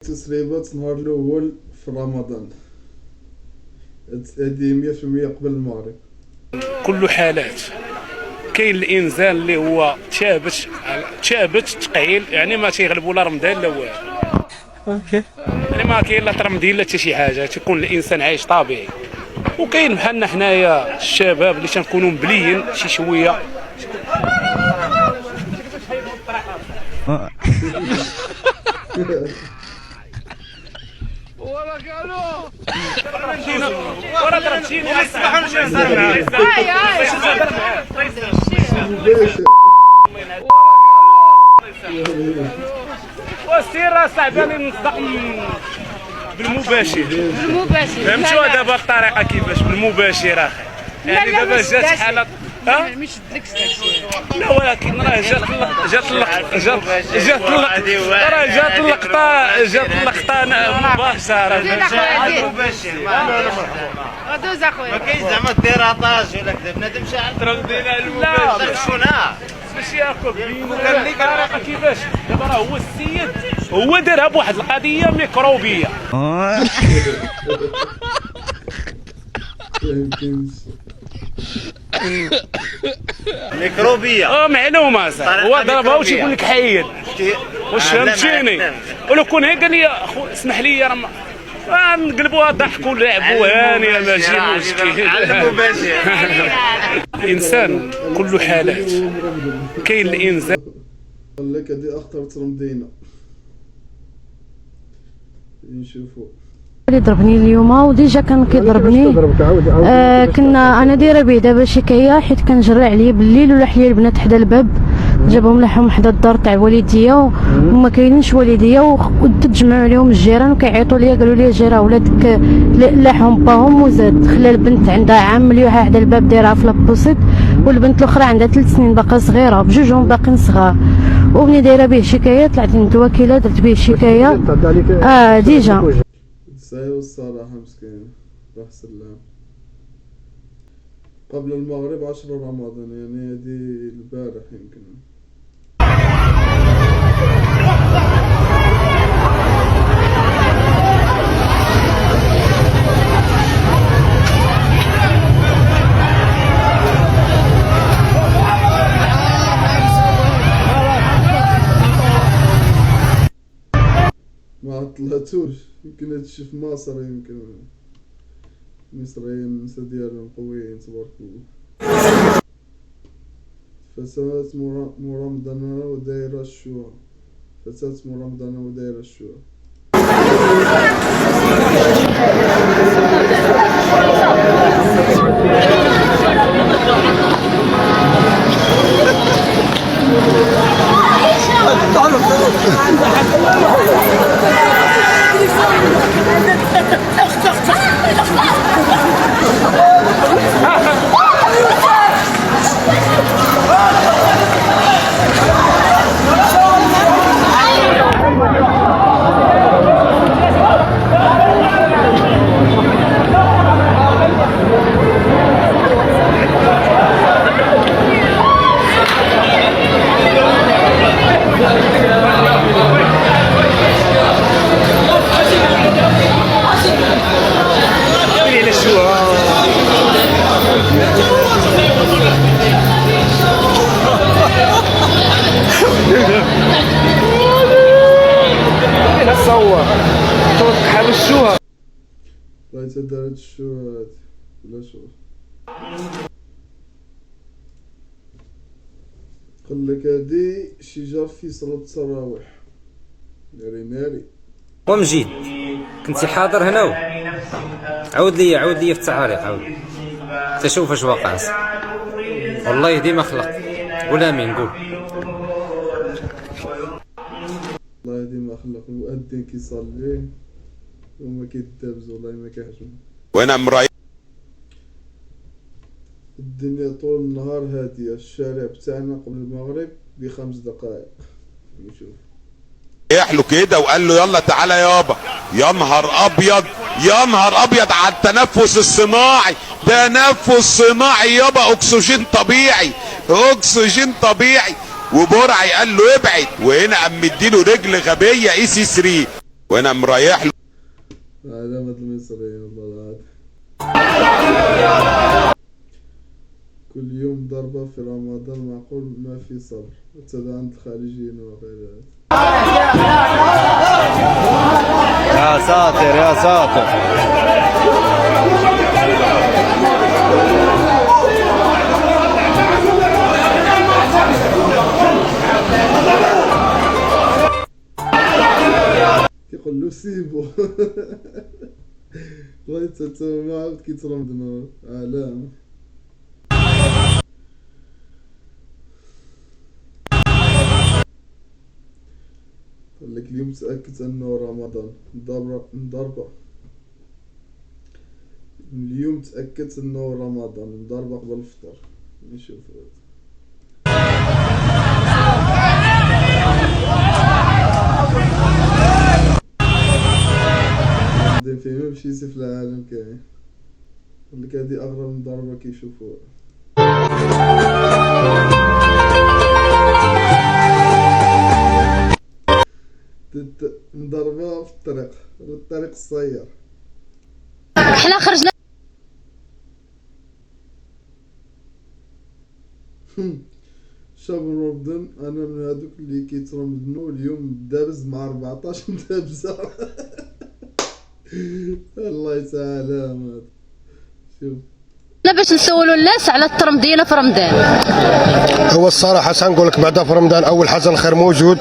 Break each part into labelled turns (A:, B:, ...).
A: تسريبات النهار الاول في رمضان هذه 100% قبل المغرب.
B: كل حالات كاين الانسان اللي هو تشابت تقيل، يعني ما تيغلبوا لا رمضان لا والو. اوكي، يعني ما كاين لا ترمضين لا حتى شي حاجه، تيكون الانسان عايش طبيعي. وكاين بحالنا حنايا الشباب اللي تنكونوا مبليين شي شويه. ولا قالوا ورا ضربتيني اصبحوا نهزر معاك. وسير صاحبي راني نصدق بالمباشر. فهمتوا دابا الطريقه كيفاش بالمباشر اخي. يعني دابا جات حاله
C: ما يشدلكش داكشي.
B: لا ولكن راه جات اللقطه مباشره.
C: غدوز اخويا.
D: ما كاينش زعما ديراتاج ولا كذا، بنادم شاعل تردينا المباشر شفناه
B: باش ياكل الطريقه كيفاش. دابا راه هو السيد هو دارها بواحد القضيه ميكروبيه.
D: ميكروبيه
B: معلومه صاحبي. هو ضربها واش يقول لك حيد. واش فهمتيني؟ ولو كون هي قال لي اخو اسمح لي راه نقلبوها ضحك ولعبوا هانيه ماشي مشكل. الانسان كل حالات كاين الانسان.
A: قال لك هذه اخطر ترمدينه نشوفوا
E: اللي ضربني اليوم وديجا كان كيضربني. كنا انا دايره به دابا شكايه حيت كنجري عليا بالليل ولا حلي البنات حدا الباب، جابهم لحهم حدا الدار تاع والديا وما كاينينش والديا وتجمعوا عليهم الجيران وكيعيطوا ليا قالوا لي جيره ولادك لاحهم باهم وزاد. خلى البنت عندها عام مليوحه حدا الباب دايرها في لابوسيط، والبنت الاخرى عندها 3 سنين باقا صغيره، بجوجهم باقيين صغار. ومني دايره به شكايه طلعت عند الوكيله درت به شكايه. ديجا
A: سايو الصراحة مسكين راح سلام قبل المغرب 10 رمضان، يعني هذه البارح يمكن. ما عطلاتوش، يمكن هادشي في مصر، يمكن المصريين النسا ديالهم قويين تبارك الله. فتاة مرمضنة ودايرة الشوع، فتاة مرمضنة ودايرة الشوع.
B: صور حاب الشوها
A: الله يتدارت الشوهات ولا شو. قال لك هادي شجر في صلاة التراويح ناري
F: ومجيد كنتي حاضر هنا عاود لي في التعاليق، عاود تشوف اش واقع. والله ديما خلق ولا مين قول.
A: الله ديما خلق المؤذن كيصلي وما كيدابز، والله ما كيعجبني.
G: وانا مراي
A: الدنيا طول النهار هادية، الشارع بتاعنا قبل المغرب ب5 دقائق نشوف
G: يحلو كده وقال له يلا تعالى يابا. يا نهار ابيض يا نهار ابيض على التنفس الصناعي، تنفس صناعي يابا، اكسجين طبيعي اكسجين طبيعي. وبرعي قال له ابعد، وهنا قام مديله رجل غبيه اي سي 3. وانا مريح له.
A: علامة المصريين والله العظيم. كل يوم ضربة في رمضان معقول ما في صبر، وتبع عند الخارجيين وغيرها.
D: يا ساتر يا ساتر.
A: كيقول له سيبو. والله تا ما عاود كيترمدنا علامة. قال لك اليوم تأكد أنه رمضان مضربة. اليوم تأكدت أنه رمضان مضربة قبل الفطر. نشوف هذا في ما مشيتي في العالم كامل. قال لك هذه أغرب مضربة كيشوفوها. مضربة في الطريق الصغير.
E: حنا خرجنا
A: شاب رمضان انا من هذوك اللي كيترمدنوا اليوم دابز مع 14 دابزه. الله يسلم. شوف
E: باش نسولوا الناس على الترمدينه في رمضان.
H: هو الصراحه سنقول لك بعدا في رمضان اول حاجه الخير موجود.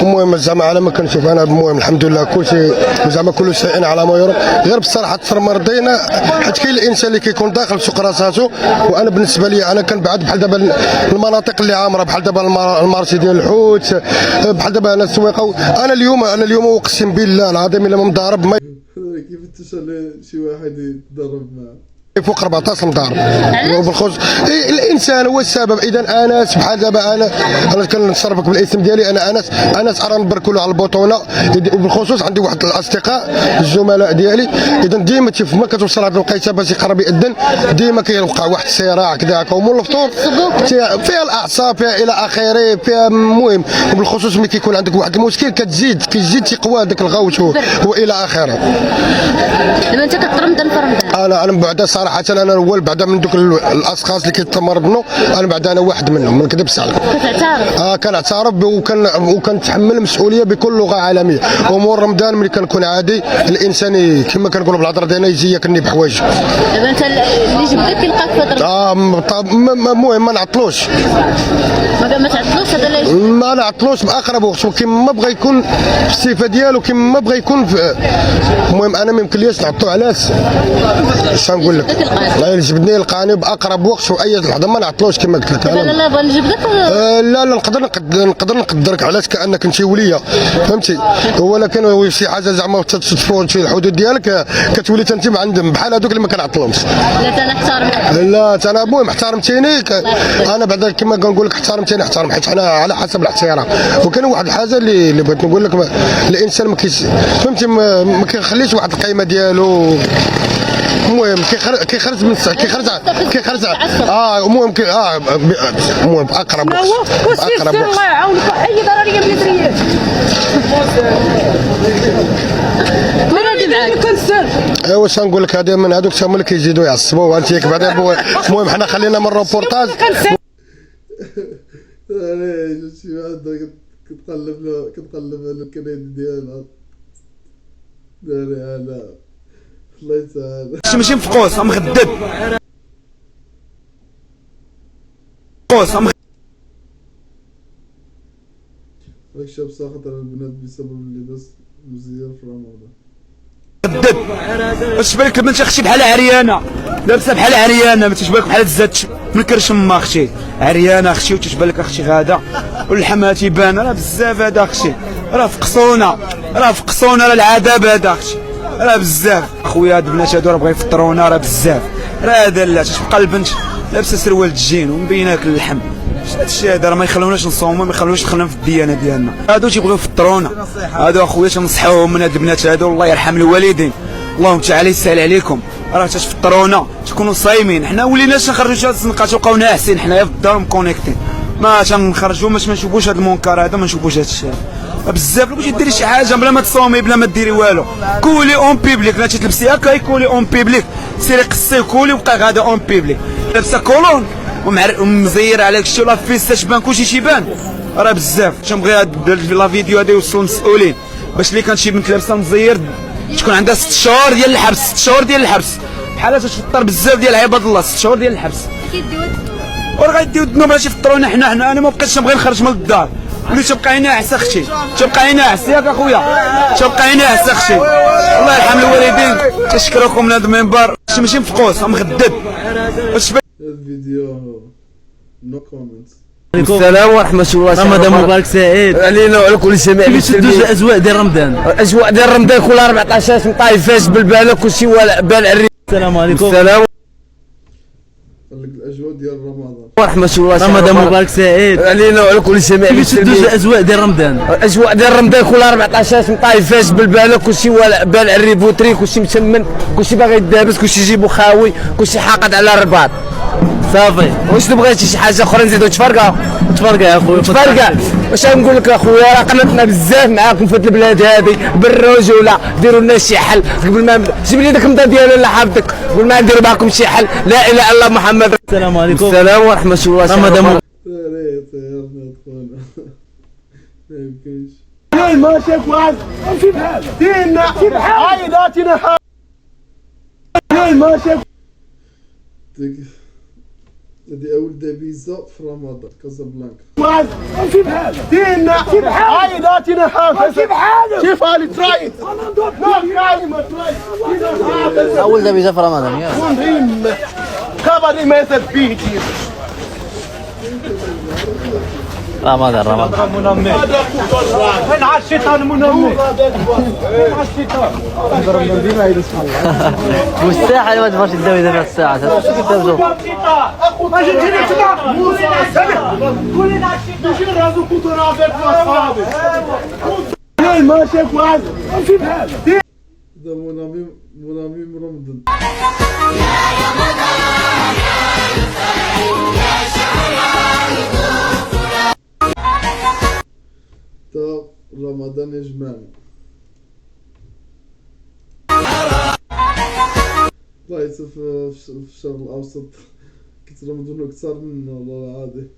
H: المهم زعما على ما كنشوف انا المهم الحمد لله كلشي زعما كل شيء على ما يرام. غير بصراحه ترمردينا حيت كاين الانسان اللي كيكون داخل سوق راساتو. وانا بالنسبه لي انا كنبعد بحال دابا المناطق اللي عامره بحال دابا المارشي ديال الحوت بحال دابا هنا السويقه. انا اليوم اقسم بالله العظيم الا ما مضارب ما
A: كيف تشعل شي واحد يتضرب معاه
H: فوق 14 مضارب. وبالخصوص الانسان هو السبب. اذا انس بحال دابا انا كنصرفك بالاسم ديالي انس ارى نبركلو على البطونه. وبالخصوص عندي واحد الاصدقاء الزملاء ديالي. اذا ديما تشوف ما كتوصل هاد الوقيته باش يقرب يأذن ديما كيوقع واحد الصراع كذا هكا. ومول الفطور فيها الاعصاب فيها الى اخره فيها المهم. وبالخصوص ملي كيكون عندك واحد المشكل كتزيد تيقوى هذاك الغوت والى اخره.
E: دابا انت كترمضن في رمضان.
H: انا بعدا صراحه انا الاول بعدا من دوك الاشخاص اللي كيتمرضوا. انا بعدا انا واحد منهم ما نكذبش عليك.
E: كتعترف؟
H: كنعترف وكنتحمل المسؤوليه بكل لغه عالميه. امور رمضان ملي كنكون عادي الانسان كما كنقولوا بالهضره ديالنا يجي ياكلني بحوايج.
E: دابا انت اللي جبدك كيلقاك في هذا
H: المهم ما نعطلوش.
E: ما تعطلوش هذا اللي
H: ما نعطلوش باقرب وقت كيما ما بغى يكون في الصفه ديالو كيما ما بغى يكون المهم انا ما يمكنليش نعطلو. علاش اش نقول لك الله يجبدني يلقاني باقرب وقت واي لحظه ما نعطلوش كما قلت لك.
E: لا بغا نجبدك
H: لا نقدر نقدرك علاش كانك انت وليا فهمتي. ولكن شي حاجه زعما تتفوت شي الحدود ديالك كتولي انت عند بحال هذوك اللي ما كنعطلهمش.
E: لا انا احترمك.
H: لا انا المهم احترمتيني انا بعدا كما كنقول لك احترمتيني احترم حيت حنا على حسب الاحترام. وكان واحد الحاجه اللي بغيت نقول لك الانسان ما فهمتي ما كيخليش واحد القيمه ديالو. المهم كيخرج من المهم المهم اقرب
C: الله يعاونك اي ضرريه من الدريات.
H: ايوا واش نقول لك هذا من هذوك هما اللي كيزيدوا يعصبوا انت ياك بعدا. المهم حنا خلينا من الروبورتاج.
A: شي واحد كتقلب على الكريدت ديالها داري على الله يسهل.
I: ماشي مفقوس ام غدد فقوس ام
A: راك شاب ساخط على البنات بسبب اللباس مزيان في رمضان.
I: غدد واش بالك البنت اختي بحال عريانه لابسه بحال عريانه ما تشبالك بحال الزاد من كرشم اختي عريانه اختي وتشبال لك اختي غاده واللحم تيبان راه بزاف هذا اختي راه فقصونا راه العذاب هذا اختي راه بزاف. اخويا هاد البنات هادو راه بغا يفطرونا راه بزاف راه هذا لا تبقى البنت لابسه سروال الجين ومبيناك اللحم. هادشي هذا راه ما يخلوناش نصوموا ما يخلوناش ندخلوا في الديانه ديالنا. هادو تيبغيو يفطرونا هادو اخويا تنصحوهم من هاد البنات هادو الله يرحم الوالدين. اللهم تعالى يسهل عليكم راه تفطرونا تكونوا صايمين. حنا وليناش نخرجوا هاد الزنقات وبقاونا حاسين حنايا في الدار مكونيكتين ما تنخرجوا ما نشوفوش هاد المنكر هذا ما نشوفوش هاد الشيء. بزاف كلشي ديري شي حاجه بلا ما تصومي بلا ما ديري والو. كولي اون بيبليك، لا تلبسي هكا كولي اون بيبليك، سيري قصي كولي وبقى غادا اون بيبليك. لابسه كولون ومزير على داكشي ولا فيستا تبان كلشي تيبان، راه بزاف. تنبغي هاد لا فيديو هادي يوصلوا للمسؤولين باش اللي كانت شي بنت لابسه مزير تكون عندها 6 شهور ديال الحبس. 6 شهور ديال الحبس بحال تفطر بزاف ديال عباد الله. 6 شهور ديال الحبس وغيديو الذنوب باش يفطرونا حنا. انا ما بقيتش نبغي نخرج من الدار، وليت تبقى ناعس اختي، تبقى ناعس ياك اخويا، تبقى ناعس اختي. الله يرحم الوالدين، تشكركم من هذا المنبر. ماشي مفقوس مغدد.
A: الفيديو نو كومنتس.
J: السلام ورحمة الله. رمضان مبارك سعيد علينا وعلى كل سماع. كيفاش تدوز الاجواء ديال رمضان؟ الاجواء ديال رمضان كل 14 مطايفاش بالبالة كلشي بالع الريح. السلام عليكم. السلام
A: الاجواء ديال رمضان
J: ورحمة الله. رمضان مبارك سعيد علينا وعلى كل سماع. كيفاش تدوز الاجواء ديال رمضان؟ الاجواء ديال رمضان كل 14 مطايفاش بالبالة كلشي بالع الريبوتري، كلشي مسمن، كلشي باغي يدابس، كلشي يجيبو خاوي، كلشي حاقد على الرباط. صافي. واش بغيتي شي حاجه اخرى نزيدو تفرقع يا خويا تفرقع. واش نقول لك اخويا راه قنطنا بزاف معاكم في هاد البلاد هادي بالرجوله. ديروا لنا شي حل قبل ما جيب لي داك المضى ديالو الله حافظك قبل ما نديروا معاكم شي حل. لا اله الا الله محمد. السلام عليكم. السلام ورحمه الله. رمضان ما
A: يمكنش.
H: ما شاف واحد امشي بحال دينا عايداتنا ما شاف.
A: هذه أول دبيزة في رمضان كازابلانكا.
H: واحد امشي بحال دينا عايداتنا امشي بحال كيف علي ترايد
J: اول دبيزه في رمضان يا
H: خبري ما يثبت
J: رمضان
H: منمي. وين على الشيطان منمي؟ وين على الشيطان؟
J: والساعه ما تبغاش تداوي دابا الساعه تدابزو.
H: اجي تجيني تما قولي لنا شي رازو كنت رافع اصحابي. ما شاف واحد امشي بحال.
A: هذا منامي رمضان. رمضان يجمعنا. الله يسف في الشرق الاوسط كيترمضوا اكثر منا والله العظيم.